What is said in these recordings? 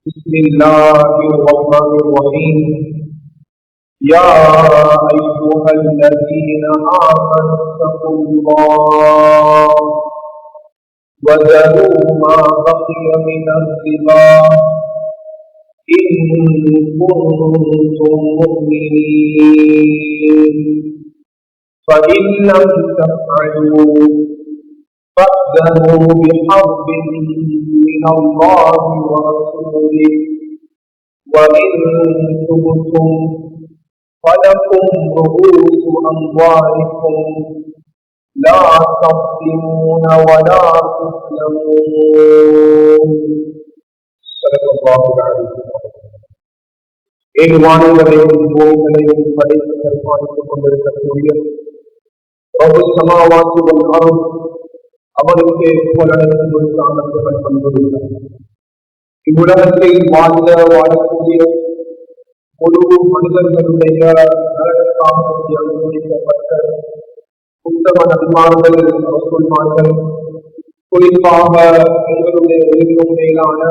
بسم الله الرحمن الرحيم. يا أيها الذين آمنوا اتقوا الله وذروا ما بقي من الربا إن كنتم مؤمنين، فإن لم تفعلوا فأذنوا بحرب من الله ورسوله، وإن تبتم فلكم رؤوس أموالكم لا تظلمون ولا تظلمون. صدق الله العظيم. வானங்களையும் பூமிகளையும் படைத்து கற்பாணித்துக் கொண்டிருக்கக்கூடிய ரப்பு ஸமாவாத்தி வல் அர்த் அவனுக்கே புகழனைத்தும் கொடுத்தாமல் வந்துள்ளார். இவ்வுலகத்தில் வாழக்கூடிய முழு மனிதர்களுடைய நலனுக்காக அனுமதிக்கப்பட்ட உத்தம நபிமார்கள் ரசூல்மார்கள், குறிப்பாக எங்களுடைய உயிரினும் மேலான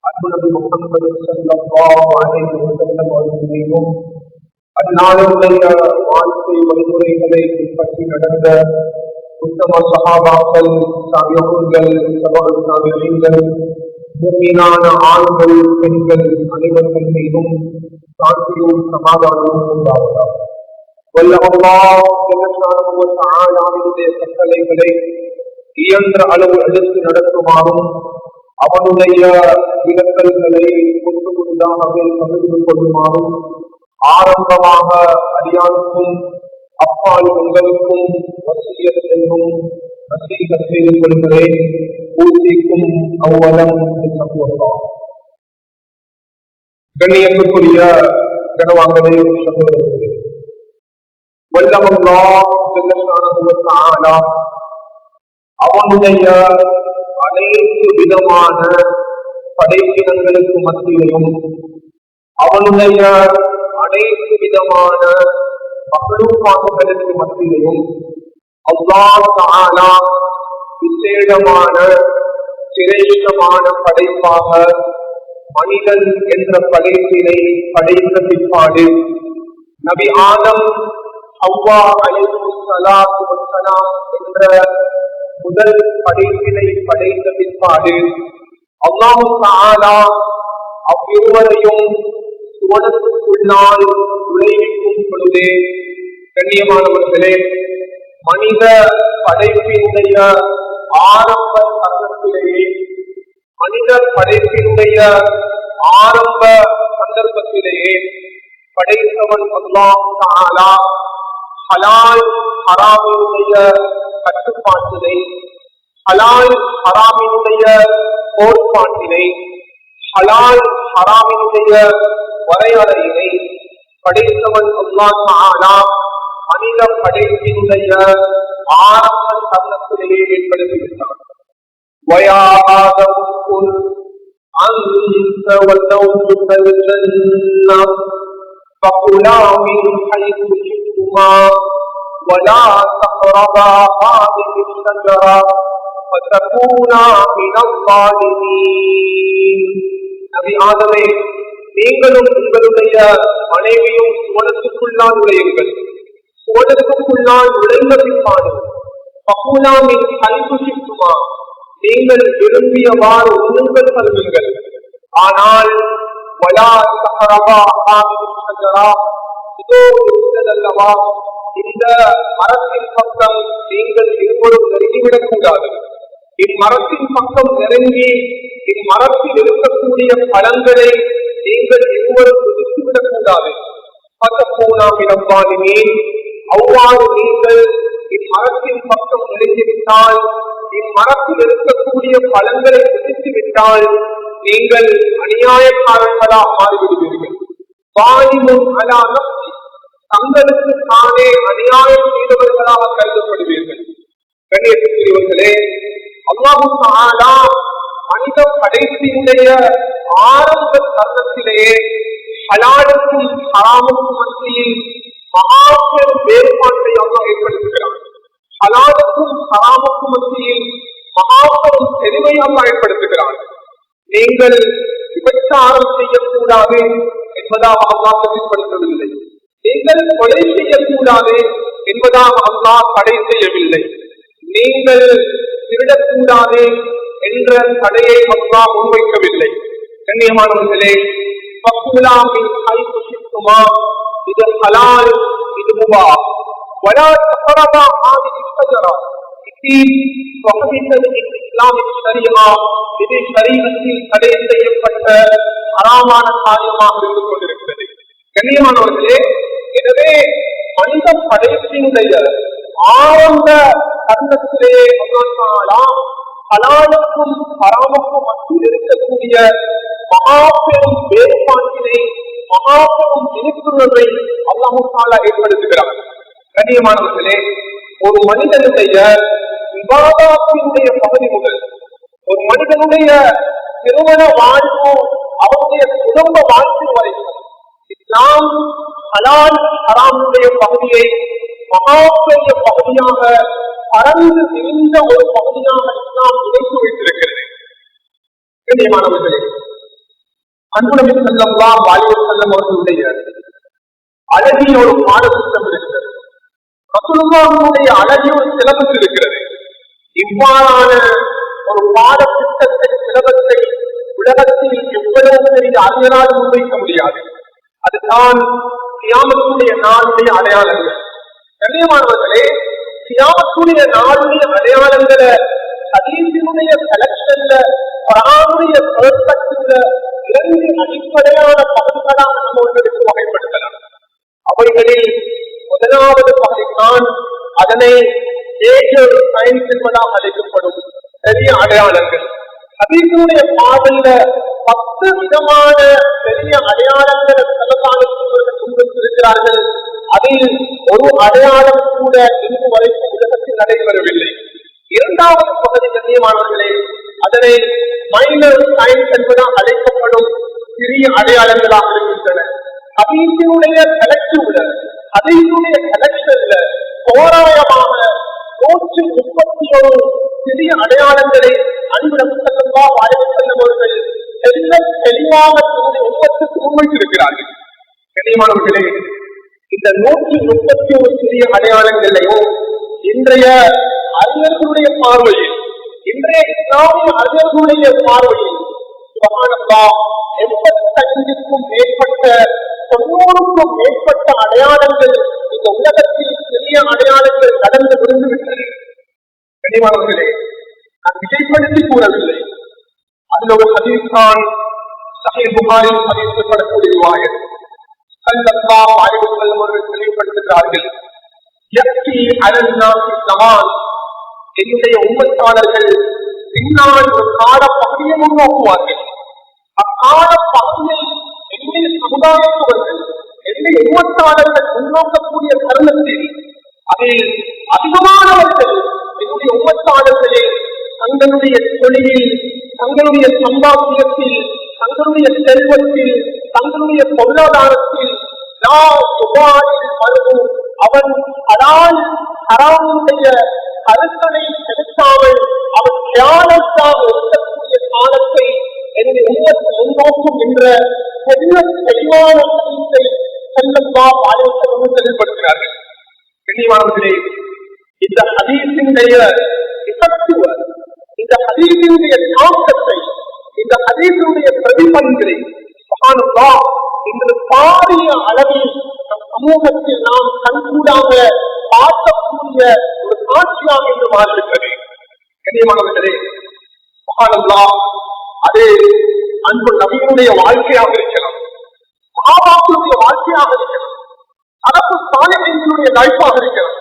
அன்பு நபி முஹம்மது ஸல்லல்லாஹு அலைஹி வஸல்லம் அவர்களையும் அந்நாளுடைய வாழ்க்கை வழிமுறைகளை பின்பற்றி நடந்த உத்தம சஹாபாக்கள், தாபிஊன்கள், தபஉ தாபிஈன்கள், முஃமினான ஆண்கள் பெண்கள் அனைவர்கள் மீதும் சாந்தியும் சமாதானமும் உண்டாவதாக. வல்ல அல்லாஹ் சுப்ஹானஹு வ தஆலாவுடைய கட்டளைகளை இயன்ற அளவு எடுத்து நடத்துமாறும், அவனுடைய விலக்கல்களை முற்றுமுழுதாகவே பகிர்ந்து கொள்ளுமாறும் ஆரம்பமாக அடியானுக்கும் அப்பால் உங்களுக்கும் வசியத் என்னும் நசீஹத் செய்து கொள்கிறேன். ஊசிக்கும் அவ்வளம் சகோதரா. கண்ணியத்துக்குரிய கனவாங்களே சகோதரர்களே, வல்ல அல்லாஹ் சுப்ஹானஹு வ தஆலா அவனுடைய அனைத்து விதமான படைப்பினங்களுக்கு மத்தியிலும் அவனுடைய அனைத்து விதமான மக்லூக்காத்துகளுக்கு மத்தியிலும் அல்லாஹ் தஆலா விசேடமான சிரேஷ்டமான படைப்பாக மனிதன் என்ற படைப்பினை படைத்த பிற்பாடு நபி ஆதம் ஹவ்வா அலைஹிஸ்ஸலாத்து வஸ்ஸலாம் என்ற முதல் படைப்பினை படைத்த பிற்பாடு அல்லாஹ் தஆலா அவ்விருவரையும் சுவனத்துக்குள்ளால் நுழைவிக்கும் பொழுதே, கண்ணியமானவர்களே, மனித படைப்பினுடைய ஆரம்ப சந்தர்ப்பத்திலேயே, மனித படைப்பினுடைய ஆரம்ப சந்தர்ப்பத்திலேயே படைத்தவன் அல்லாஹ் தஆலா ஹலால் ஹராமினுடைய கட்டுப்பாட்டினை, ஹலால் ஹராமினுடைய கோட்பாட்டினை, ஹலால் ஹராமினுடைய வரையறையினை படைத்தவன் அல்லாஹ் தஆலா மனித படைப்பினுடைய ஆரம்ப தருணத்திலேயே ஏற்படுத்திவிட்டார். وَيَا آدَمُ اسْكُنْ أَنْتَ وَزَوْجُكَ الْجَنَّةَ فَكُلَا مِنْ حَيْثُ شِئْتُمَا وَلَا تَقْرَبَا هَٰذِهِ الشَّجَرَةَ فَتَكُونَا مِنَ الظَّالِمِينَ. நபி ஆதமே, நீங்களும் உங்களுடைய மனைவியும் சுவனத்துக்குள்ளால் நுழையுங்கள். சுவனத்துக்குள்ளால் நுழைந்த பிற்பாடு பகுலாமின் கல்வி சிக்குமா, நீங்கள் விரும்பியவாறு உண்ணுங்கள் கல்விங்கள். ஆனால் வலா தகரபா ஆதிஷஜரா, இதோ இருந்ததல்லவா, இந்த மரத்தின் பக்கம் நீங்கள் இருவரும் நெருங்கிவிடக் கூடாது. இம்மரத்தின் பக்கம் நெருங்கி இம்மரத்தில் இருக்கக்கூடிய பழங்களை நீங்கள் இருவரும் ஒதுக்கிவிடக் கூடாது. அவ்வாறு நீங்கள் இம்மரத்தின் பக்கம் நெருங்கிவிட்டால், இம்மரத்தில் இருக்கக்கூடிய பழங்களை ஒதுக்கிவிட்டால் நீங்கள் அநியாயக்காரர்களாக மாறிவிடுவீர்கள். வாலிமும் அலா நஃப்ஸி, தங்களுக்கு தானே அநியாயம் செய்தவர்களாக கருதப்படுவீர்கள். கண்ணியத்துக்குரியவர்களே, அல்லாஹ் தஆலா மனித படைப்பினுடைய ஆரம்ப தருணத்திலேயே ஹலாலுக்கும் ஹராமுக்கும் மத்தியில் மகாபெரும் வேறுபாட்டை அல்லாஹ் ஏற்படுத்துகிறார். ஹலாலுக்கும் ஹராமுக்கும் மத்தியில் மகாபெரும் தெளிவை அல்லாஹ் ஏற்படுத்துகிறார். நீங்கள் விபச்சாரம் செய்யக்கூடாது என்பதாக அல்லாஹ் தெளிவுபடுத்தவில்லை. நீங்கள் கொலை செய்யக்கூடாது என்பதாக அல்லாஹ் தடை செய்யவில்லை. நீங்கள் திருடக்கூடாது என்ற தடையை அல்லாஹ் முன்வைக்கவில்லை. கண்ணியமானவர்களே, இது ஹலால், இது முபாஹ். ولا تقربا هذه الشجرة இது ஷரீஅத்தில் தடை செய்யப்பட்ட ஹராமான காரியமாக இருந்து கொண்டிருக்கிறது. கண்ணியமானவர்களே, எனவே மனித படைப்பினுடைய ஆரம்ப கருத்திலேயே ஹலாலுக்கும் ஹராமுக்கும் மத்தியில் இருக்கக்கூடிய மகாபெரும் வேறுபாட்டினை, மகாபெரும் விழிப்புணர்வை அல்லாஹ் தஆலா ஏற்படுத்துகிறார். கண்ணியமானவர்களே, ஒரு மனிதனுடைய இபாதத்தினுடைய பகுதி முதல் ஒரு மனிதனுடைய திருமண வாழ்வு, அவருடைய குடும்ப வாழ்க்கை வரைக்கும் இஸ்லாம் ஹலால் ஹராமுடைய பகுதியை மகாபெரிய பகுதியாக பறந்து விரிந்த ஒரு பகுதியாக இஸ்லாம் இணைத்து வைத்திருக்கிறது. கண்ணியமானவர்களே, அன்புநபி ஸல்லல்லாஹு அலைஹி வஸல்லம் அவர்களுடைய அழகிய ஒரு பாடத்திட்டம் இருக்கிறது. ரசூலுல்லாஹ்வுடைய அழகிய ஒரு சிலபஸ் இருக்கிறது. இவ்வாறான ஒரு பாடத்திட்டத்தை, சிலபஸை உலகத்தில் எவ்வளவு பெரிய அறிஞரால் முன்வைக்க முடியாது. அதுதான் கியாமத்துடைய நாளுடைய அடையாளங்கள். கண்ணியமானவர்களே, கியாமத்துடைய நாளுடைய அடையாளங்களை ஹதீஸினுடைய கலெக்ஷன்ல, குர்ஆனுடைய பெர்ஸ்பெக்டிவ்ல இரண்டு அடிப்படையான பகுதிகளாக நம்ம ஒன்றுக்கு வகைப்படுத்தலாம். அவைகளில் முதலாவது பகுதிதான் அதனை ஏஜர் சயின்ஸ் என்பதாக அழைக்கப்படும் பெரிய அடையாளங்கள். ஹதீஸுடைய பாடல்ல 10 விதமான பெரிய அடையாளங்களை முன்வைத்திருக்கிறார்கள். அதில் ஒரு அடையாளம் கூட இன்று வரைக்கும் உலகத்தில் நடைபெறவில்லை. இரண்டாவது பகுதி கண்ணியமானவர்களே, அதனை மைனர் சயின்ஸ் என்பதாக அழைக்கப்படும் சிறிய அடையாளங்களாக இருக்கின்றன. ஹதீஸினுடைய கலெக்டிவ்ல, ஹதீஸுடைய கலெக்ஷன்ல தோராயமாக 131 சிறிய அடையாளங்களை அன்பு நபி ஸல்லல்லாஹு அலைஹி வஸல்லம் அவர்கள் தெளிவாக தன்னுடைய உம்மத்துக்கு முன்வைத்திருக்கிறார்கள். கண்ணியமானவர்களே, இந்த 131 சிறிய அடையாளங்களையும் இன்றைய அறிஞர்களுடைய பார்வையில், இன்றைய இஸ்லாமிய அறிஞர்களுடைய பார்வையில் சுப்ஹானல்லாஹ் 85க்கும் மேற்பட்ட 90க்கும் மேற்பட்ட அடையாளங்கள் இந்த உலகத்தில் சிறிய அடையாளங்கள் நடந்து விருந்துவிட்டது. கண்ணியமானவர்களே, நான் மிகைப்படுத்தி கூறவில்லை. அதில் ஒரு ஹதீஸ் தான் சஹீஹ் புகாரில் அறிவிக்கப்படக்கூடிய ரிவாயத். ஸல்லல்லாஹு அலைஹி வஸல்லம் அவர்கள் தெளிவுபடுத்துகிறார்கள், யக்தி அலன் நாஸி ஸமான், என்னுடைய உம்மத்தாளர்கள் பின்னால் ஒரு கால பகுதியை முன்னோக்குவார்கள். அக்கால பகுதியை என்னுடைய சமுதாயத்தவர்கள், என்னுடைய உம்மத்தாளர்கள் முன்னோக்கக்கூடிய தருணத்தில் அதில் அதிகமானவர்கள் என்னுடைய உம்மத்தாளர்களே தங்களுடைய தொழிலில், தங்களுடைய சம்பாத்தியத்தில், தங்களுடைய செல்வத்தில், தங்களுடைய பொருளாதாரத்தில் அவன் ஹலால் ஹராமுடைய கருத்தனை செலுத்தாமல் அவன் தியானத்தாக இருக்கக்கூடிய காலத்தை என்னுடைய உம்மத்து முன்னோக்கும் என்ற பெரிய தெளிவான கருத்தை ஸல்லல்லாஹு அலைஹி வஸல்லம் தெளிவுபடுத்துகிறார்கள். கண்ணியமானவர்களே, இந்த ஹதீஸினுடைய இஃபெக்டிவ், இந்த ஹதீஸினுடைய தாக்கத்தை, இந்த ஹதீஸினுடைய பிரதிபலன்களை சுப்ஹானல்லாஹ் இன்று பாரிய அளவில் நம் சமூகத்தில் நாம் கண்கூடாக பார்க்கக்கூடிய ஒரு காட்சியாக இன்று மாறிவிட்டது. கண்ணியமானவர்களே, சுப்ஹானல்லாஹ், அது அன்பு நபியினுடைய வாழ்க்கையாக இருக்கிறது, சஹாபாக்களுடைய வாழ்க்கையாக இருக்கிறது, அரபு சாலிஹீன்களுடைய லைஃபாக இருக்கிறது.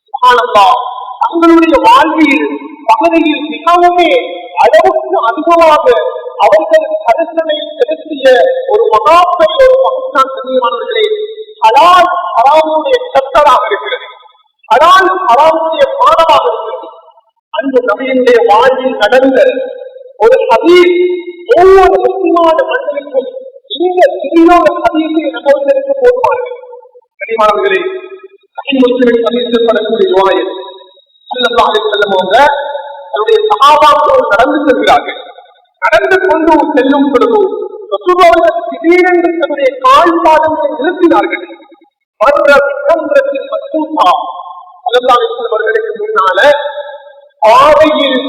சுப்ஹானல்லாஹ், தங்களுடைய வாழ்வில் பகுதியில் மிகவுமே அளவுக்கு அதிகமாக அவர்கள் கருத்தனை செலுத்திய ஒரு மகாபெரிய ஒரு பகுதிதான் கண்ணியமானவர்களே ஹலால் ஹராமுடைய சட்டராக இருக்கிறது, ஹலால் ஹராமுடைய பாடமாக இருக்கிறது. அன்பு நபியினுடைய வாழ்வில் நடந்த ஒரு ஹதீஸ் ஒவ்வொரு முஸ்லிமான மனிதனுக்கும் இந்த சிறியோட ஹதீஸை நம்பவதற்கு போதுமானது. கண்ணியமானவர்களே, முஸ்லிமின் ஹதீஸில் ரிவாயத் ஸல்லல்லாஹு அலைஹி வஸல்லம் அவங்க தன்னுடைய சஹாபாக்களோடு நடந்து செல்கிறார்கள். நடந்து கொண்டு செல்லும் பொழுது திடீரென்று தன்னுடைய கால் பாதங்களை நிறுத்தினார்கள். அவர்களுக்கு முன்னால பாதையில்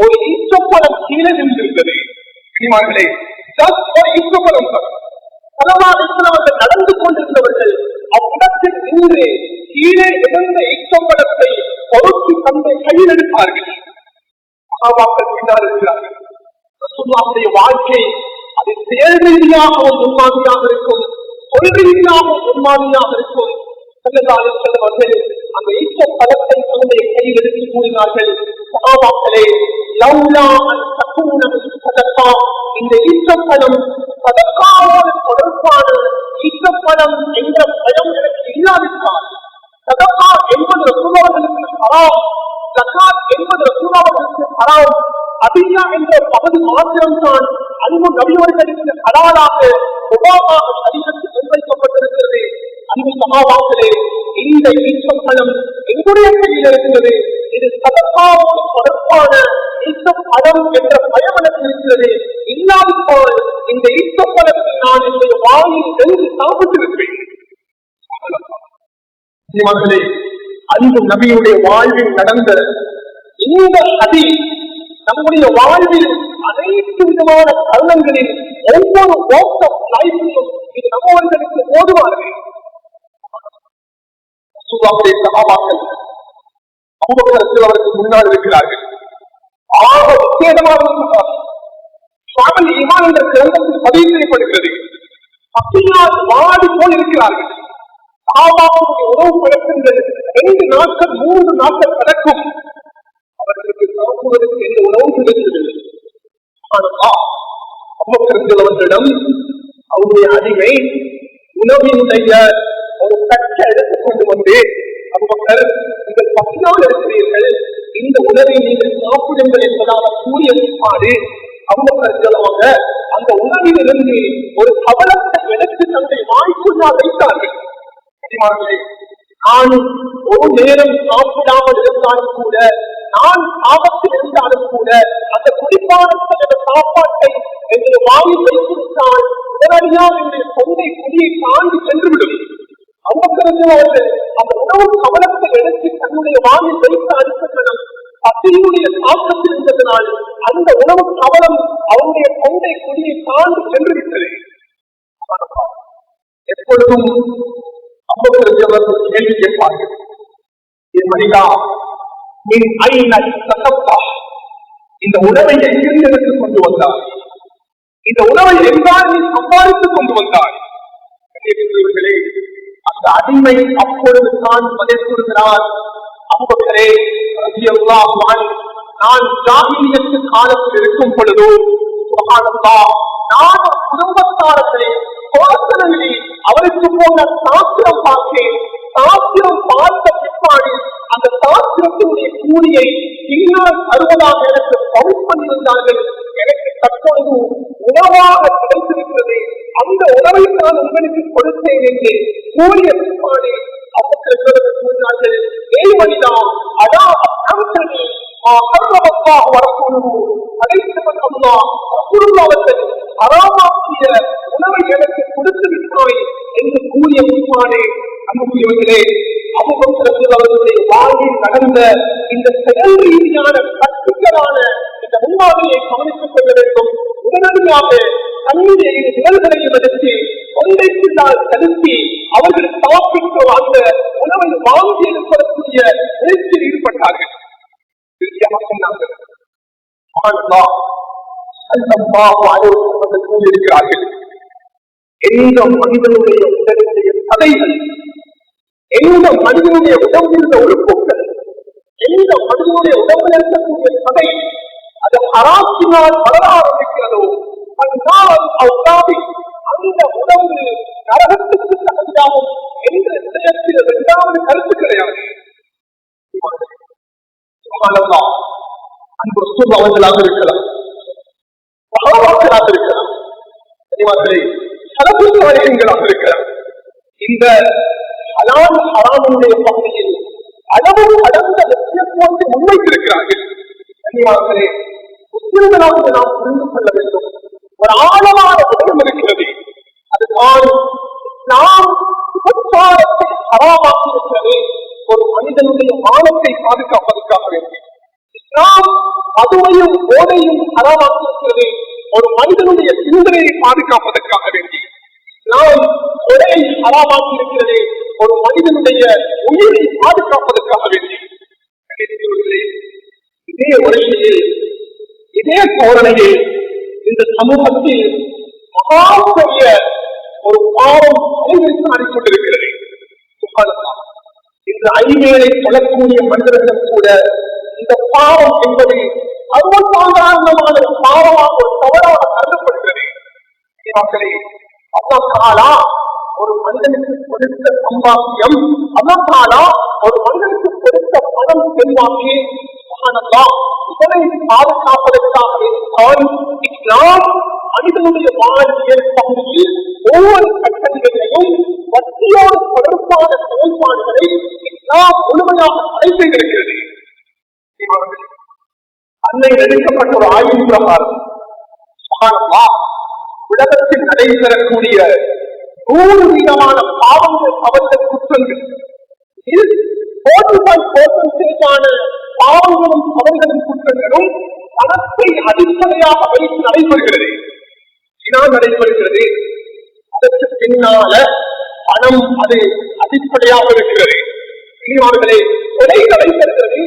ஒரு ஈச்சப்பழம் கீழே நின்றிருந்தது. ஒரு ஈச்சப்பழம் அவர்கள் நடந்து கொண்டிருந்தவர்கள் அவ்விடத்தில் நின்று கீழே இருந்த ஈச்சப்பழத்தை பொறுத்து தந்தை கையில் எடுப்பார்கள். இருக்கிறார்கள் வாழ்க்கை அது செயல் ரீதியாக முன்மாதிரியாக இருக்கும், சொல் ரீதியாக முன்மாதிரியாக இருக்கும். செல்வர்கள் அந்த ஈச்ச பழத்தை தன்னுடைய கையில் எடுத்து கூறினார்கள், சகாபாக்களே, இந்த ஈச்சப்பழம் சதக்காவோடு தொடர்பான ஈச்சப்பழம் என்ற பயம் எனக்கு இல்லாவிட்டால், சதக்கா என்பது ரசூலுல்லாஹ்வுக்கு ஹராம், ஜகாத் என்பது ரசூலுல்லாஹ்வுக்கு ஹராம், அதியா என்ற பகுதி மாத்திரம்தான் அன்பு நபியவர்களுக்கு ஹலாலாக உபாமாக சரீரத்தில் முன்வைக்கப்பட்டிருக்கிறது. அன்பு சகாபாக்களே, இந்த ஈச்சப்பழம் எங்களுடைய கையில் இருக்கிறது, இது சதக்காவோடு தொடர்பான ஈச்சப்பழம் என்ற பயம் எனக்கு இருக்கிறது. இல்லாவிட்டால் இந்த ஈச்சப்பழத்தை நான் என்னுடைய வாயில் எழுதி சாப்பிட்டிருப்பேன். அன்பு நபியுடைய வாழ்வில் நடந்த இந்த ஹதீஸ் நம்முடைய வாழ்வில் அனைத்து விதமான தருணங்களில் ஒவ்வொரு ஓட்டம் லைஃபிலும் இது நம்மவர்களுக்கு போதுவார்கள். சகாபாக்கள் அவருக்கு முன்னால் இருக்கிறார்கள். ஆக விசேடமாக ஈமான் என்ற கிரந்தத்தில் பதிவு செய்யப்படுகிறது. பசியால் வாடி போல் இருக்கிறார்கள். சகாபாக்களுடைய உணவு பழக்கங்கள் 2 நாட்கள் 3 நாட்கள் கடக்கும். அவர்களுக்கு சாப்பிடுவதற்கு எந்த உணவு கிடைக்கவில்லை. அவர்களிடம் அவருடைய அடிமை உணவினுடைய ஒரு கட்டை எடுத்துக் கொண்டு வந்து, அவர்கள் நீங்கள் பசியால் இருக்கிறீர்கள், இந்த உணவை நீங்கள் சாப்பிடுங்கள் என்பதாக கூறிய பிற்பாடு அவங்க அந்த உணவிலிருந்து ஒரு கவலத்தை எடுத்து தன்னை வாய்ப்புள்ளால் வைத்தார்கள். நான் ஒரு நேரம் சாப்பிடாமல் இருந்தாலும் கூட, நான் ஆபத்தில் இருந்தாலும் கூட, அந்த குறிப்பான சாப்பாட்டை என்னுடைய வாயில் வைத்திருந்தால் உடனடியாக என்னுடைய தொண்டை குடியை தாண்டி சென்றுவிடும். அவர்கள் அந்த உணவு கவலத்தை எடுத்து தன்னுடைய வாயில் வைத்து அனுப்பினர். பசியினுடைய தாக்கத்தில் இருந்ததனால் அந்த உணவு கவலம் அவருடைய தொண்டை குடியை தாண்டி சென்றுவிட்டது. எப்பொழுதும் அவர்கள் கேள்வி கேட்பார்கள், இந்த உணவை எங்கிருந்து எடுத்துக் கொண்டு வந்தார், இந்த உணவை எங்கால் நீ சம்பாதித்துக் கொண்டு வந்தார். அந்த அடிமை அப்பொழுது தான் பதில் சொல்கிறார், அவர்களே, நான் ஜாகிலியத்து காலத்தில் இருக்கும் பொழுது நான் குடும்பத்தாரர்களை சோதனையிலே அவருக்கு போன சாஸ்திரம் பார்த்தேன். சாஸ்திரம் பார்த்த பிற்பாடு அந்த சாஸ்திரத்தினுடைய கூலியை பின்னால் தருவதாக எனக்கு பவுட் பண்ணியிருந்தார்கள். எனக்கு தற்பொழுது உணவாக கிடைத்திருக்கிறது, அந்த உணவை நான் உங்களுக்கு கொடுத்தேன் என்று கூறிய பிற்பாடு அவர்கள் கூறினார்கள், ஏய் மனிதா, அதா அம்சனி அராமாக்கிய உணவை எனக்கு கொடுத்து விட்டாய் என்று கூறிய பிற்பாடு அன்புக்குரியவர்களே, அவர்களுடைய வாழ்வில் நடந்த இந்த செயல் ரீதியான கட்டுக்களான இந்த முன்மாதிரியை கவனித்துக் கொள்ள வேண்டும். உடனடியாக தன்னுடைய நிகழ்வுகளையும் எடுத்து தொண்டைக்குள்ளால் செலுத்தி அவர்கள் சாப்பிட்டு அந்த உணவை வாங்கி எடுப்பதற்குரிய முயற்சியில் ஈடுபட்டார்கள். கூறியிருக்கிறார்கள், எந்த மனிதனுடைய உடலுடைய கதைகள், எந்த மனிதனுடைய உடம்பில் இருந்த உறுப்புகள், எந்த மனிதனுடைய உடம்பில் இருக்கக்கூடிய கதை அது ஹராத்தினால் வளர ஆரம்பிக்கிறதோ அந்த உடம்பு நரகத்துக்கு தகுதியாகும் என்ற விஷயத்தில் 2வது கருத்து கிடையாது. அன்பு அவர்களாக இருக்கலாம், சகாபாக்களாக இருக்கலாம், சலபுத்தவர்களாக இருக்கலாம். இந்த ஹலால் ஹராமுடைய பகுதியில் அளவு கடந்த லட்சியத்தை முன்வைத்திருக்கிறார்கள். கனிவார்களே, முஸ்லிம்களாக நாம் புரிந்து கொள்ள வேண்டும். ஒரு ஆழமான விடயம் இருக்கிறது. அதுதான் நாம் விபச்சாரத்தை ஹராமாக்கி இருக்கிறது ஒரு மனிதனுடைய மானத்தை பாதுகாப்பதற்காக வேண்டி. நாம் மதுவையும் போதையும் ஹராமாக்கி இருக்கிறது ஒரு மனிதனுடைய சிந்தனையை பாதுகாப்பதற்காக வேண்டி. நாம் கொலையை ஹராமாக்கி இருக்கிறது ஒரு மனிதனுடைய உயிரை பாதுகாப்பதற்காக வேண்டி. இதே வருஷத்தில் இதே தோரணையில் இந்த சமூகத்தில் மகாபெரிய ஒரு பாவம் அனைவருக்கும் கொண்டிருக்கிறது. இந்த ஐவேளை சொல்லக்கூடிய மனிதர்களும் கூட இந்த பாவம் என்பது சர்வசாதாரணமான ஒரு பாவமாக ஒரு தவறாக கருதப்படுகிறது. அல்லாஹ் ஒரு மனிதனுக்கு கொடுத்த சம்பாத்தியம், அல்லாஹ் ஒரு மனிதனுக்கு கொடுத்த பணம் செல்வாக்கி இதனை பாதுகாப்பதற்காக இஸ்லாம் மனிதனுடைய வாழ்வியல் பகுதியில் ஒவ்வொரு கட்டங்களையும் வட்டியோடு தொடர்பான செயல்பாடுகளை இஸ்லாம் முழுமையாக தடை செய்திருக்கிறது. அன்னை எடுக்கப்பட்ட ஒரு ஆய்வு பிரகாரம் உலகத்தில் நடைபெறக்கூடிய 100 விதமான பாவங்கள் அவர்கள் குற்றங்கள் 45% பாவங்களும் அவர்களும் குற்றங்களும் பணத்தை அடிப்படையாக வைத்து நடைபெறுகிறது. நடைபெறுகிறது அதற்கு பின்னால பணம் அது அடிப்படையாக இருக்கிறது. கொலை நடைபெறுகிறது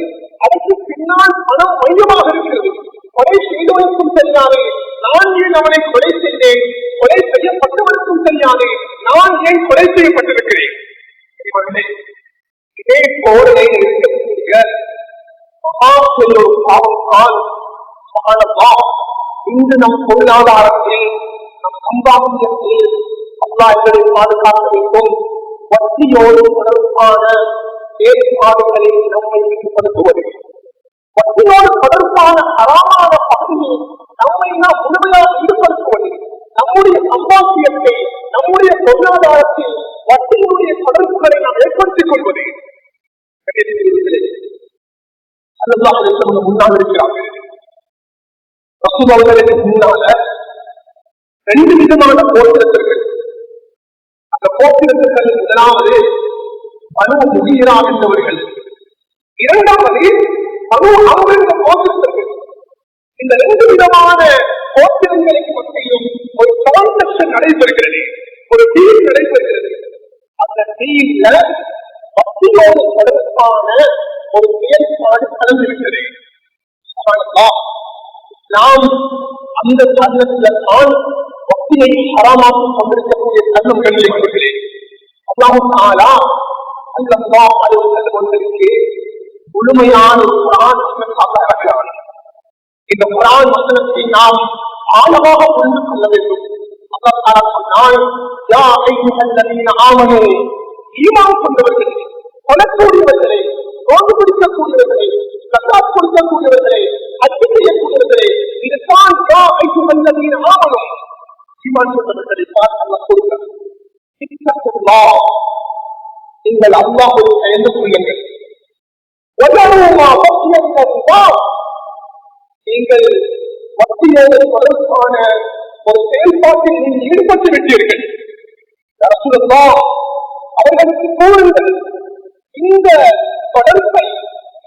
அதற்கு பின்னால் பணம் மையமாக இருக்கிறது. கொலை செய்தவனுக்கும் தெரியாது நான் ஏன் அவனை கொலை செய்தேன், கொலை செய்யப்பட்டவனுக்கும் தெரியாது நான் ஏன் கொலை செய்யப்பட்டிருக்கிறேன். இதே கோரணையில் இருக்கக்கூடிய மகாபெரிய பாவத்தால் இன்று நம் பொருளாதாரத்தில் நம் சம்பாத்தியத்தில் அல்லாஹ் எங்களை பாதுகாக்க வேண்டும். வட்டியோடு தொடர்பான ஏற்பாடுகளை நம்மை ஈடுபடுத்துவது, வட்டியோடு தொடர்பான அறமான பகுதியை நம்மை நாம் முழுமையாக ஈடுபடுத்துவது, நம்முடைய சம்பாத்தியத்தை நம்முடைய பொருளாதாரத்தில் வட்டியினுடைய தொடர்புகளை நாம் ஏற்படுத்திக் கொள்வது. முன்னால் இருக்கிறார்கள் அவர்களுக்கு முன்னால 2 விதமான போர்த்திருத்தர்கள். அந்த போர்த்திருத்தர்கள் முதலாவது பனு முகீரா என்றவர்கள், இரண்டாவது பனு அம்ர் என்ற போர்த்திருத்தர்கள். இந்த 2 விதமான போர்த்திரங்களுக்கு மத்தியிலும் ஒரு டிரான்சாக்சன் நடைபெறுகிறது, ஒரு டீல் நடைபெறுகிறது. அந்த டீல்ல பக்தியோடு தொடர்பான ஒரு செயல்பாடு கலந்திருக்கிறது. நாம் அந்த தருணத்தில் தான் பக்தியை ஹராமாக்கி கொண்டிருக்கக்கூடிய தருணங்களில் இருக்கிறேன். ஒன்றிற்கு முழுமையான ஒரு குர்ஆன் இருக்கிறான். இந்த குர்ஆன் வசனத்தை நாம் ஆழமாக புரிந்து கொள்ள வேண்டும். அல்லாஹ் சொன்னால், யா அய்யுஹல்லதீன ஆமனூ, ஈமான் கொண்டவர்களே, கொல்லக்கூடியவர்களே, நோன்பு பிடிக்கக்கூடியவர்களே, ஜகாத் கொடுக்கக்கூடியவர்களே, ஹஜ் செய்யக்கூடியவர்களே, இதுதான் யா அய்யுஹல்லதீன ஆமனூ, ஈமான் கொண்டவர்களே பார்த்து அல்லாஹ் சொல்கிறார். இத்தகுல்லாஹ், நீங்கள் அல்லாஹ்வை பயந்து கொள்ளுங்கள். வதரூமா பக்தியல்லாஹ், நீங்கள் பக்தியோடு தொடர்பான ஒரு செயல்பாட்டில் நீங்கள் ஈடுபட்டு விட்டீர்கள். அவர்களுக்கு கூறுங்கள், இந்த தொடர்பை,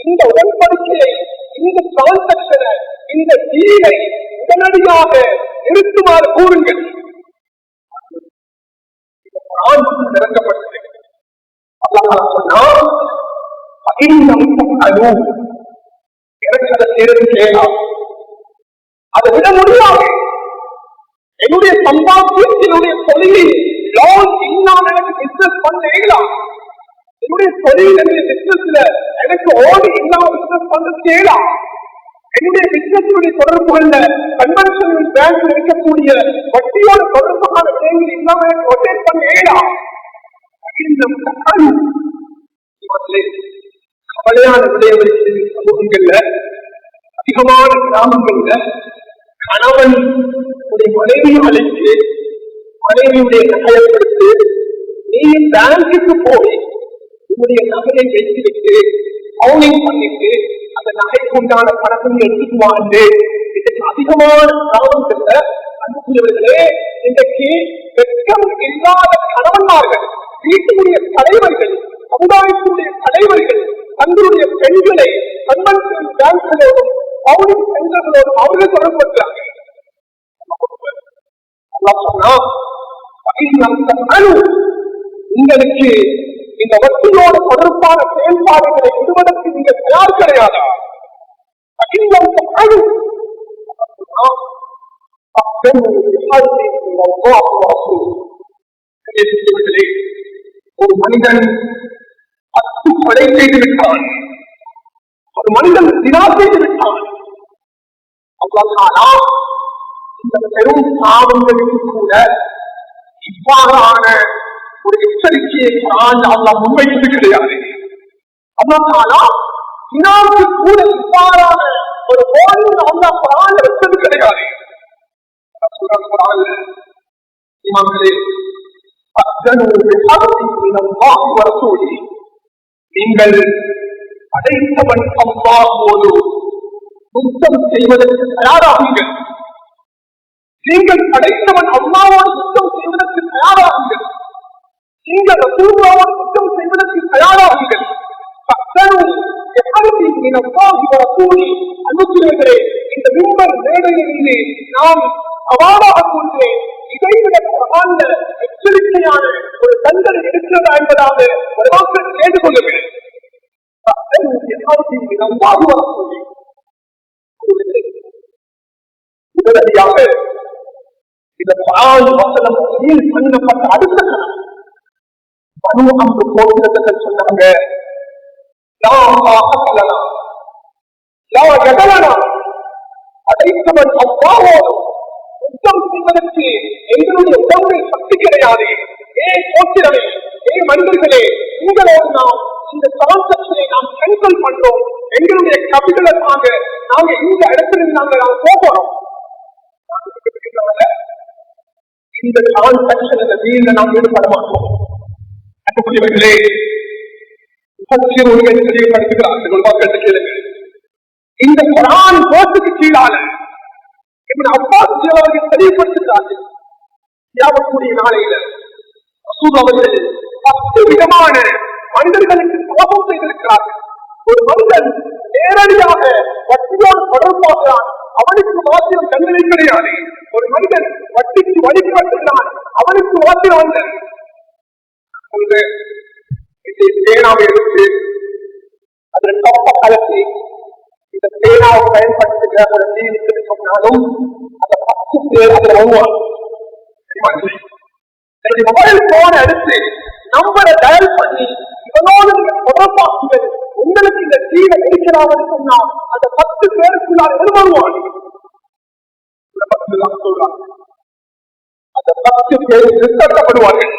இந்த உடன்படிக்கையை, இந்த டிரான்சாக்சனை, இந்த டீலை உடனடியாக நிறுத்துமாறு கூறுங்கள். நிரந்தப்பட்டது. அல்லாஹ் சொன்னார், எனக்கு அதை தேர்வு செய்யலாம், அதை விட முடியாது. என்னுடைய சம்பாத்தியத்தினுடைய தொழிலில் லோன் இல்லாம எனக்கு பிசினஸ் பண்ணலாம். என்னுடைய தொழில், என்னுடைய பிசினஸ்ல எனக்கு ஓடி இல்லாம பிசினஸ் பண்ண செய்யலாம். என்னுடைய பிசினஸ் தொடர்புகள்ல கன்வென்ஷனல் பேங்க்ல இருக்கக்கூடிய வட்டியோட தொடர்பான விடயங்கள் இல்லாம எனக்கு ரொட்டேட் பண்ணலாம். கவலையான விடயங்கள் சமூகங்கள்ல, அதிகமான கிராமங்கள்ல கணவன் மனைவியை அழைத்து மனைவியுடைய நகையை கொடுத்து, நீ பேங்குக்கு போய் உன்னுடைய நகையை வைத்துவிட்டு கவுனிங் பண்ணிட்டு அந்த நகைக்கு உண்டான பணத்தை எடுத்துட்டு வாழ்ந்து, இதுக்கு அதிகமான கிராமங்கள்ல அன்புள்ளவர்களே, இன்றைக்கு வெட்கம் இல்லாத கணவன்மார்கள், வீட்டினுடைய தலைவர்கள், சமுதாயத்தினுடைய தலைவர்கள் தங்களுடைய பெண்களை கன்வென்ஷன் பேங்க்களோடும் பவுனிங் சென்டர்களோடும் அவர்கள் தொடர்பு படுகிறார்கள். உங்களுக்கு இந்த வட்டியோடு தொடர்பான செயல்பாடுகளை விடுவதற்கு நீங்கள் தயார் கிடையாதா? ஒரு மனிதன் கொலை செய்து விட்டான், ஒரு மனிதன் தினா செய்து விட்டான். இந்த பெரும் பாவங்களுக்கு கூட இவ்வாறான ஒரு எச்சரிக்கையை அல்லாஹ் முன்வைத்தது கிடையாது. தினாவுக்கு கூட இவ்வாறான ஒரு போலில் அல்லாஹ் குர்ஆன்ல வைத்தது கிடையாது. நீங்கள் படைத்தவன் அல்லாஹ்வோடு யுத்தம் செய்வதற்கு தயாராகுங்கள். நீங்கள் படைத்தவன் அல்லாஹ்வோடு யுத்தம் செய்வதற்கு தயாராகுங்கள். நீங்கள் ரசூலுல்லாஹ்வோடு யுத்தம் செய்வதற்கு தயாராகுங்கள். அனுப்பினர்களே, இந்த மிம்பர் மேடையிலிருந்து நாம் சவாலாக கொள்கிறேன். இதைவிட குர்ஆன்ல எச்சரிக்கையான ஒரு தண்டனை இருக்கிறதா என்பதாக ஒரு வாக்கு கேட்டுக்கொள்ளுங்கள். உடனடியாக இந்த குர்ஆன் வசனம் பண்ணப்பட்ட அடுத்த கணம் பனு அம்ரு கோத்திரத்தில் சொன்னாங்க, அடைத்தவன் அவ்வாவோடு யுத்தம் செய்வதற்கு எங்களுடைய உடம்புடைய சக்தி கிடையாது. கோத்திரமே, மனிதர்களே, உங்களோடு நாம் இந்த டிரான்சாக்சனை நாம் கேன்சல் பண்றோம். எங்களுடைய கேபிட்டலுக்காக நாங்க இந்த இடத்துல நாம் போகிறோம். இந்த டிரான்சாக்சன் வீழ்ல நாம் ஈடுபட மாட்டோம். அன்புக்குரியவர்களே, தெளிவுபடுத்துகிறார்கள். இந்த குர்ஆன் போட்டுக்கு கீழான அப்பாஸ் அவர்கள் தெளிவுபடுத்துகிறார்கள். யாவக்கூடிய நாளையில ரசூல் அவர்கள் 10 விதமான மனிதர்களுக்கு சமூகம் செய்திருக்கிறார்கள். ஒரு மனிதன் நேரடியாக வட்டியோடு தொடர்பாகிறான், அவனுக்கு மாத்திரம் தண்டனை கிடையாது. ஒரு மனிதன் வட்டிக்கு வழிபட்டுகிறான், அவனுக்கு மாத்திரம் பேனாவை எடுத்து அதில் தப்ப கலத்தி இந்த பேனாவை பயன்படுத்துகிற ஒரு நீதிக்கு சொன்னாலும் அந்த 10 பேர் அதில் வருவாங்க. மொபைல் போன் எடுத்து நம்பரை டயல் பண்ணி இவனோடு நீங்க தொடர்பாக்குங்கள், உங்களுக்கு இந்த தீவை எடுக்கிறாங்க சொன்னால் அந்த 10 பேருக்குள்ளால் வருவாங்க. சொல்றாங்க அந்த 10 பேர் நிறுத்தப்படுவார்கள்.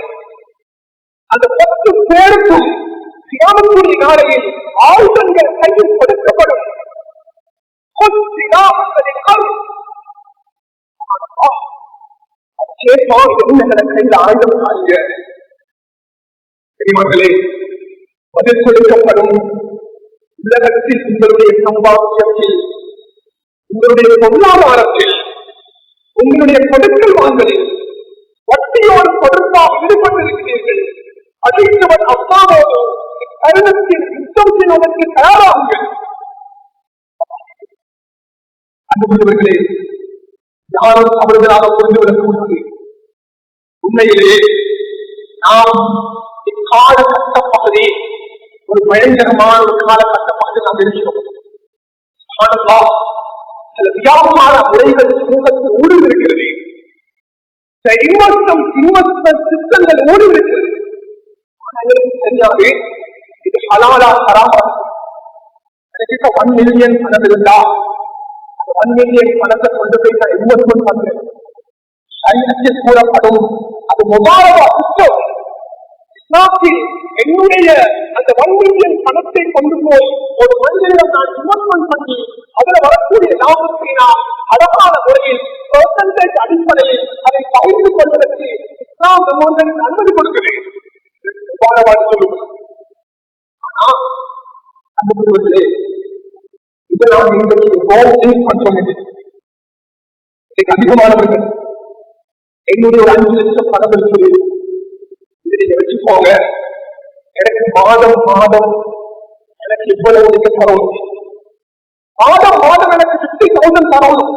அந்த 10 பேருக்கும் கியாமத்துடைய நாளையில் ஆயுதங்கள் கையில் கொடுக்கப்படும். கையில் ஆயுதம் காண்க பெரியமர்களே, பதில் கொடுக்கப்படும். உலகத்தில் உங்களுடைய சம்பாத்தியத்தில், உங்களுடைய பொருளாதாரத்தில், உங்களுடைய கொடுக்கல் வாங்கலில் வட்டியோடு தொடர்பாக ஈடுபட்டிருக்கிறீர்கள். அழைத்தவன் அப்பாவோடு தருணத்தில் யுத்தம் செய்வதற்கு தயாராகுங்கள். அன்புள்ளவர்களே, யாரும் அவர்களாக புரிந்துவிடக் கூடாது. உண்மையிலே நாம் இக்காலகட்ட பகுதி ஒரு பயங்கரமான ஒரு காலகட்ட பகுதி நாம் இருக்கிறோம். சில வியாபார முறைகள் சமூகத்தில் ஊடுருவிருக்கிறது. இன்வெஸ்ட்மெண்ட் சிஸ்டங்கள் ஊடுருவிருக்கிறது. தெரியாது இது ஹலாலா ஹராமா. 1 மில்லியன் பணம் இருந்தா 1 மில்லியன் பணத்தை கொண்டு போய் நான் இன்வெஸ்ட்மெண்ட் பண்றேன். சைனத்தில் கூறப்படும் அது முபாரகா சிஸ்டம். இஸ்லாத்தில் என்னுடைய அந்த 1 மில்லியன் பணத்தை கொண்டு போய் ஒரு மனிதனிடம் நான் இன்வெஸ்ட்மெண்ட் பண்ணி அதில் வரக்கூடிய லாபத்தை நான் அழகான முறையில் பெர்சன்டேஜ் அடிப்படையில் அதை பகிர்ந்து கொள்வதற்கு இஸ்லாம் நம்மளுக்கு அனுமதி கொடுக்கிறேன். இதனால் அதிகமானவர்கள் என்னுடைய ஒரு 5 லட்சம் பணம் இருக்குது, இதை நீங்க வச்சுக்கோங்க, எனக்கு மாதம் மாதம் எனக்கு இவ்வளவு நீங்க தரணும், மாதம் மாதம் எனக்கு 50,000 தரணும்,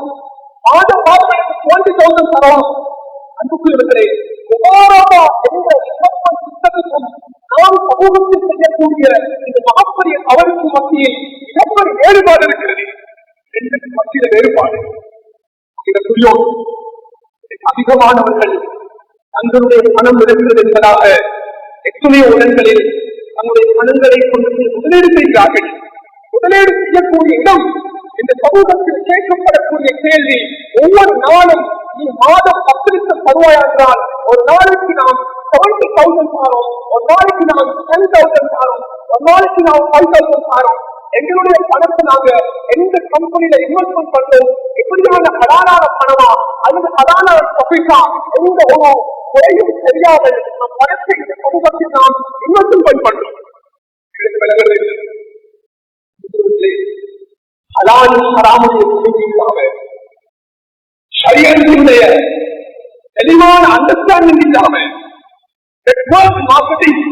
மாதம் மாதம் எனக்கு 20,000 தரணும். அன்புக்குரியவர்களே, முபாரகா என்ற இஸ்லாமிய புத்தகத்துக்கும் நாம் சமூகத்தில் செய்யக்கூடிய இந்த மகப்பெரிய அவருக்கு மத்தியில் மிகப்பெரிய வேறுபாடு இருக்கிறது. ரெண்டுக்கு மத்தியில வேறுபாடு. இதை புரியும். அதிகமானவர்கள் தங்களுடைய பணம் இருக்கிறது என்பதாக எத்தனையோ இடங்களில் தங்களுடைய பணங்களை கொண்டு முதலீடு செய்கிறார்கள். முதலீடு செய்யக்கூடிய இடம் இந்த சமூகத்தில் கேட்கப்படக்கூடிய கேள்வி, ஒவ்வொரு நாளும் நீ மாதம் 10 லட்சம் தருவாய் என்றால் ஒரு நாளைக்கு நாம் 70,000 தாரோம், ஒரு நாளைக்கு நாம் 10,000 தாரோம், ஒரு நாளைக்கு நாம் 5,000 தாரோம். எங்களுடைய பணத்தை நாங்க எந்த கம்பெனியில இன்வெஸ்ட்மெண்ட் பண்றோம், எப்படியான ஹலாலான பணமா அல்லது ஹலாலான ப்ராஃபிட்டா, எந்த ஒரு குறையும் தெரியாமல் நம் பணத்தை இந்த சமூகத்தில் நாம் இன்வெஸ்ட்மெண்ட் பண்றோம். ஹலால் ஹராமுடைய கொள்கை இல்லாம, ஷரியத்தினுடைய தெளிவான அண்டர்ஸ்டாண்டிங் இல்லாம நெட்வொர்க் மார்க்கெட்டிங்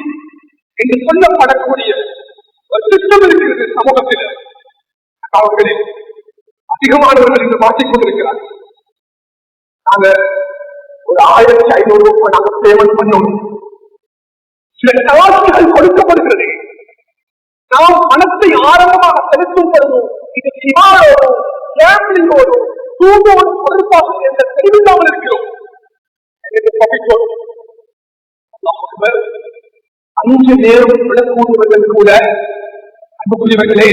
என்று சொல்லப்படக்கூடிய ஒரு சிஸ்டம் இருக்கிறது சமூகத்தில். அவர்களே அதிகமானவர்கள் இங்கு மாற்றிக் கொண்டிருக்கிறார்கள். நாங்க ஒரு 1,500 ரூபாய் நாங்கள் பேமெண்ட் பண்ணோம். சில டாஸ்கள் கொடுக்கப்படுகிறது. நாம் பணத்தை ஆரம்பமாக செலுத்தும் பொழுது இது சிவாரோடும் கேம்பிளிங்கோடும் தூங்கோடு பொருட்பாக என்ற தெளிவில்லாமல் இருக்கிறோம். 5 நேரம் விடக்கூடியவர்கள் கூட அன்புக்குரியவர்களே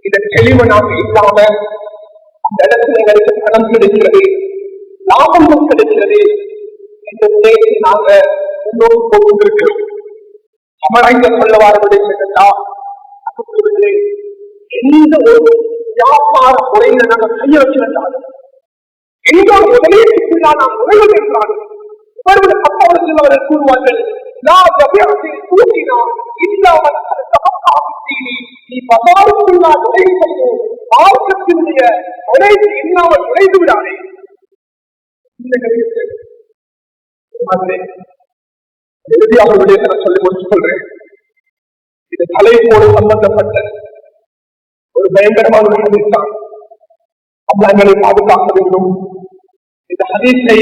இந்த தெளிவு நாங்கள் இல்லாம அந்த இடத்துல எங்களுக்கு பணம் கிடைக்கிறது, லாபமும் கிடைக்கிறது என்ற நிலையை நாங்க முன்னோக்கி போட்டிருக்கிறோம். சமராய்ந்த சொல்லவாறுடைய அன்புக்குரியவர்களே, எந்த ஒரு வியாபார முறையில நாங்கள் கைய வச்சிருந்தாலும், எந்த ஒரு முதலீட்டுக்குள்ளா நாம் நுழைவது என்றாலும் இவர்கள் பக்கவர்கள் அவர்கள் கூறுவார்கள், நீ பசாருக்குள்ளா நுழையும் போது மார்க்கத்தினுடைய நுழைவு இல்லாமல் நுழைந்து விடாதே. அவர்களுடைய சொல்லி முடிச்சு சொல்றேன். இது தலைப்போடு சம்பந்தப்பட்ட ஒரு பயங்கரமான ஒரு ஹதீஸ் தான். அல்லாஹ் எங்களை பாதுகாக்க வேண்டும். இந்த ஹதீஸை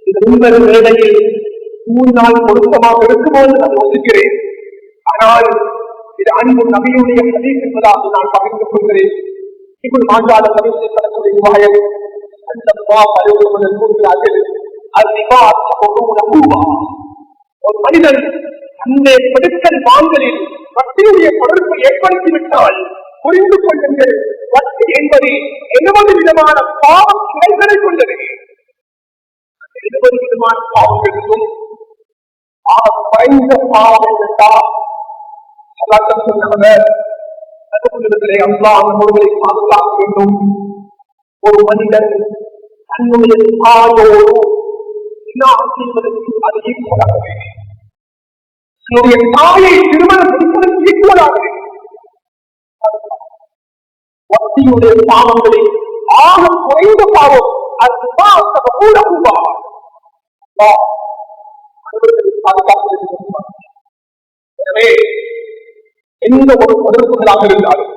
இந்த முன்னொரு வேளையில் கூறினால் பொருத்தமாக இருக்குமோ என்று நான் யோசிக்கிறேன். ஆனால் இது அன்பு நபியுடைய ஹதீஸ் என்பதாக நான் பகிர்ந்து கொள்கிறேன். இப்படி மாற்றாத ஹதீஸை தரக்கூடிய வாயம் கூறுகிறார்கள். ஒரு மனிதன் அந்த பெருக்கல் வாங்கலில் வட்டியுடைய தொடர்பு ஏற்படுத்திவிட்டால் புரிந்து கொள்ளுங்கள், வட்டி என்பது 70 விதமான பாவம் கிளைகளை கொண்டது. 70 விதமான பாவங்களுக்கும் குறைந்த பாவம் என்றால் சொன்னாங்க, அல்லாஹ் நம்மளை பாதுகாக்க வேண்டும். ஒரு மனிதன் தன்னுடைய தாயோடு செய்வதற்கு அது ஈக்குவலாக, தன்னுடைய தாயை திருமணம் முடிப்பதற்கு ஈக்குவலாக வட்டியுடைய பாவங்களில் ஆக குறைந்த பாவம் அது கூட எனவே எந்த ஒரு தொடர்புகளாக இருந்தாலும்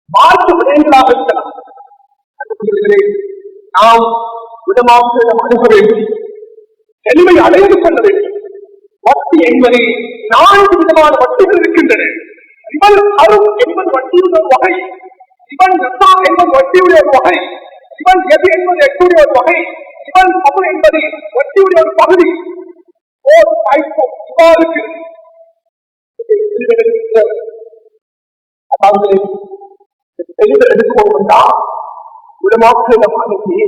மாற்று விடயங்களாக இருக்கலாம், நாம் விடமாற்றம் அணுக வேண்டும், தெளிவை அடைந்து கொள்ள வேண்டும். வட்டி என்பது 4 விதமான வட்டிகள் இருக்கின்றன. இவன் அருள் என்பது வட்டியுடைய வகை, இவன் நசா என்பது வட்டியுடைய வகை, இவன் எது என்பது எட்டுடைய ஒரு வகை, இவன் பபு என்பது வட்டியுடைய ஒரு பகுதி. அதாவது தெளிவில் எடுத்துக்கொண்டா விடமாற்ற மாநிலத்தை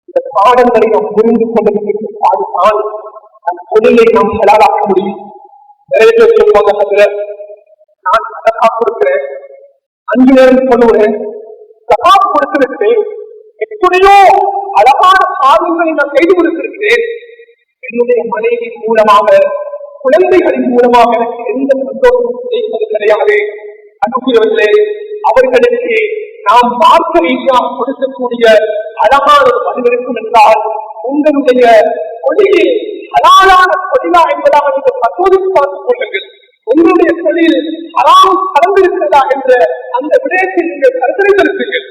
இந்த பாடங்களை நாம் புரிந்து கொண்டதற்கு பாடுதான் அந்த தொழிலை நாம் செலவாக்க முடியும். நிறைய பேர் சொல்லுவாங்க, நான் சதகா கொடுக்கிறேன், 5 நேரம் சொல்லுவேன், சதகா கொடுத்திருக்கிறேன், எத்தனையோ அழகான காரியங்களை நான் செய்து கொடுத்திருக்கிறேன், என்னுடைய மனைவி மூலமாக குழந்தைகளின் மூலமாக எனக்கு எந்த சந்தோஷமும் கிடைப்பது கிடையாது. அனுப்புகிறவர்களே, அவர்களுக்கு நாம் மார்க்க ரீதியாக கொடுக்கக்கூடிய அழகான ஒரு பதிவு இருக்கும் என்றால் உங்களுடைய தொழிலில் ஹலாலான தொழிலா என்பதாக நீங்கள் பரிசோதித்து பார்த்துக் கொள்ளுங்கள். உங்களுடைய தொழில் ஹலாம் கலந்திருக்கிறதா என்ற அந்த விடயத்தில் நீங்கள் கருத்தரை செலுத்துங்கள்.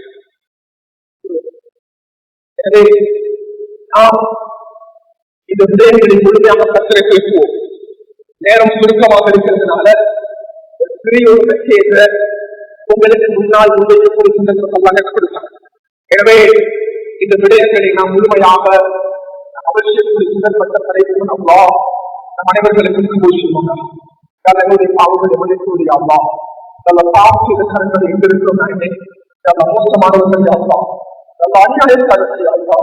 எனவே நாம் இந்த விடயங்களை முழுமையாக கருத்தரை பேசுவோம். நேரம் சுருக்கமாக இருக்கிறதுனால பெரிய ஒரு மெசேஜ உங்களுக்கு முன்னால் கொடுத்தாங்க. எனவே இந்த விடயங்களை நாம் முழுமையாக அவசியத்தில் சுடற்பட்ட தலைப்பு நம் அனைவர்களுக்கும் போஷிப்பாங்க. கலனுடைய பாவங்களை மன்னிக்கூடிய அல்லா, நல்ல பாவம் செய்த கரங்களை எங்கிருக்கிறோம் நல்ல மோசமானவர்கள் அல்லா, நல்ல அநியாயக்காரர்கள் அல்லா,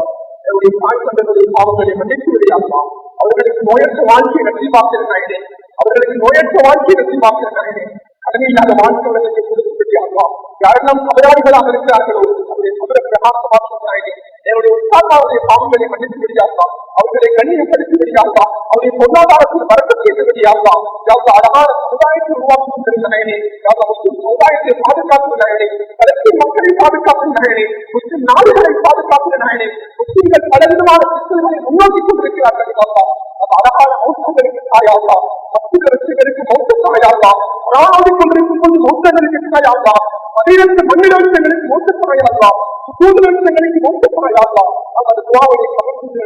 என்னுடைய தாய் தந்தைகளுடைய பாவங்களை மன்னிக்கூடிய அல்லா, அவர்களுக்கு நோயற்ற வாழ்க்கையை நசிவாக்கிறேன், அவர்களுக்கு நோயற்ற வாழ்க்கையை நசிவாக்கிறேன், கடமையில்லாத வாழ்க்கைகளுக்கு கொடுக்கக்கூடிய அல்லா, யாரெல்லாம் கபராளிகளாக இருக்கிறார்களோ அவருடைய கபர பிரகாசமாக்கிறேன், என்னுடைய உற்சாகங்களுடைய பாவங்களை மன்னித்து விடியாதா, அவர்களை கண்ணியப்படுத்தி விடியாதா, அவருடைய பொருளாதாரத்தில் வரக்கத்தை விடியாதா, அழகான சமுதாயத்தை உருவாக்கும் நயனே, முஸ்லிம் சமுதாயத்தை பாதுகாக்கும் நயனே, பலஸ்தீன் மக்களை பாதுகாக்கும் நயனே, முஸ்லிம் நாடுகளை பாதுகாக்கும் நயனே, முஸ்லிம்கள் பலவிதமான சிக்கல்களை முன்னோக்கி கொண்டிருக்கிறார்கள். அழகான மௌத்தங்களுக்கு தாயாகா, பக்திகளுக்கு மௌத்த தாயாகா, ராணுவம் கொண்டிருக்கும் போது மௌத்தங்களுக்கு தாயாகா, 15 மண்ணிடங்களுக்கு மௌத்த தாயாகா, சுத்தங்களுக்கு மௌத்த தாயாகா, அந்த துவாவை சமர்ப்பித்து